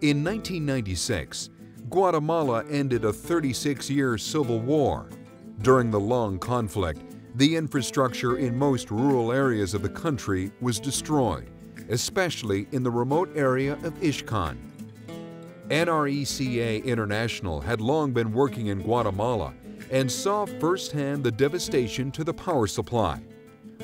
In 1996, Guatemala ended a 36-year civil war. During the long conflict, the infrastructure in most rural areas of the country was destroyed, especially in the remote area of Ixcan. NRECA International had long been working in Guatemala and saw firsthand the devastation to the power supply.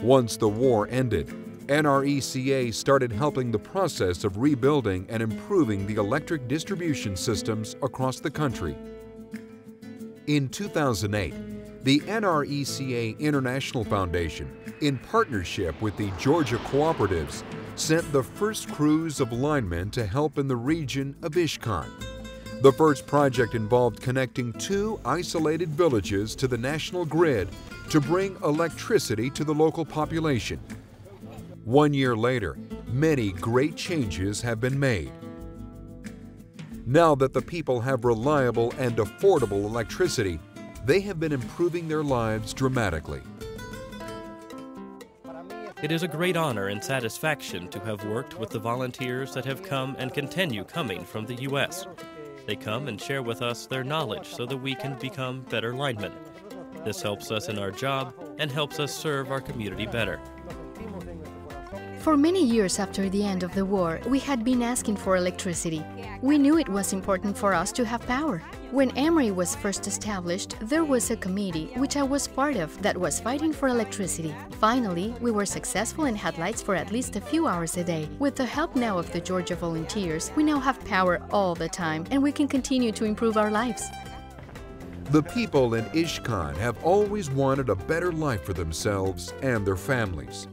Once the war ended, NRECA started helping the process of rebuilding and improving the electric distribution systems across the country. In 2008, the NRECA International Foundation, in partnership with the Georgia Cooperatives, sent the first crews of linemen to help in the region of Ixcan. The first project involved connecting 2 isolated villages to the national grid to bring electricity to the local population. 1 year later, many great changes have been made. Now that the people have reliable and affordable electricity, they have been improving their lives dramatically. It is a great honor and satisfaction to have worked with the volunteers that have come and continue coming from the U.S. They come and share with us their knowledge so that we can become better linemen. This helps us in our job and helps us serve our community better. For many years after the end of the war, we had been asking for electricity. We knew it was important for us to have power. When NRECA was first established, there was a committee, which I was part of, that was fighting for electricity. Finally, we were successful and had lights for at least a few hours a day. With the help now of the Georgia volunteers, we now have power all the time, and we can continue to improve our lives. The people in Ixcan have always wanted a better life for themselves and their families.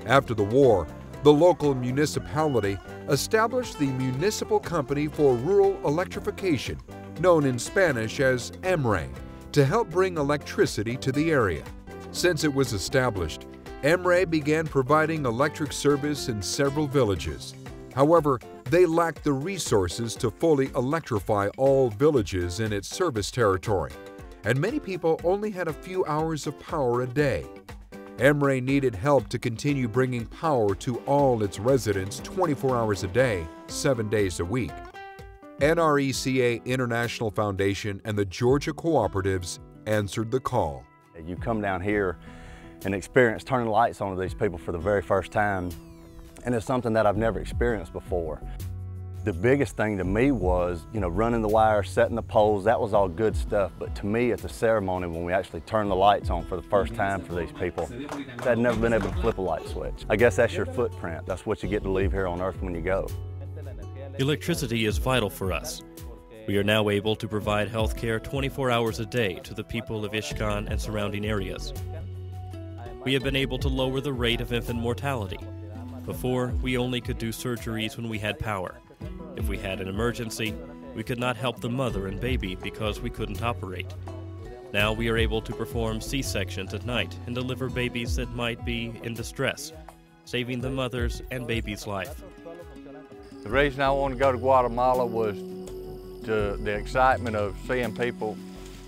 After the war, the local municipality established the Municipal Company for Rural Electrification, known in Spanish as NRECA, to help bring electricity to the area. Since it was established, NRECA began providing electric service in several villages. However, they lacked the resources to fully electrify all villages in its service territory, and many people only had a few hours of power a day. NRECA needed help to continue bringing power to all its residents 24 hours a day, 7 days a week. NRECA International Foundation and the Georgia Cooperatives answered the call. You come down here and experience turning lights on to these people for the very first time, and it's something that I've never experienced before. The biggest thing to me was, running the wires, setting the poles, that was all good stuff, but to me it's a ceremony when we actually turn the lights on for the first time for these people that had never been able to flip a light switch. I guess that's your footprint. That's what you get to leave here on Earth when you go. Electricity is vital for us. We are now able to provide health care 24 hours a day to the people of Ixcan and surrounding areas. We have been able to lower the rate of infant mortality. Before, we only could do surgeries when we had power. If we had an emergency, we could not help the mother and baby because we couldn't operate. Now we are able to perform C-sections at night and deliver babies that might be in distress, saving the mother's and baby's life. The reason I wanted to go to Guatemala was the excitement of seeing people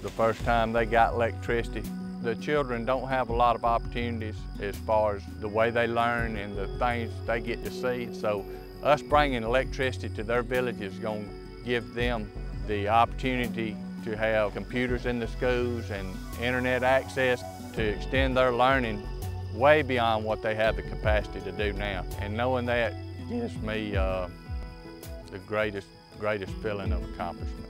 the first time they got electricity. The children don't have a lot of opportunities as far as the way they learn and the things they get to see. So us bringing electricity to their village is going to give them the opportunity to have computers in the schools and internet access to extend their learning way beyond what they have the capacity to do now. And knowing that gives me the greatest feeling of accomplishment.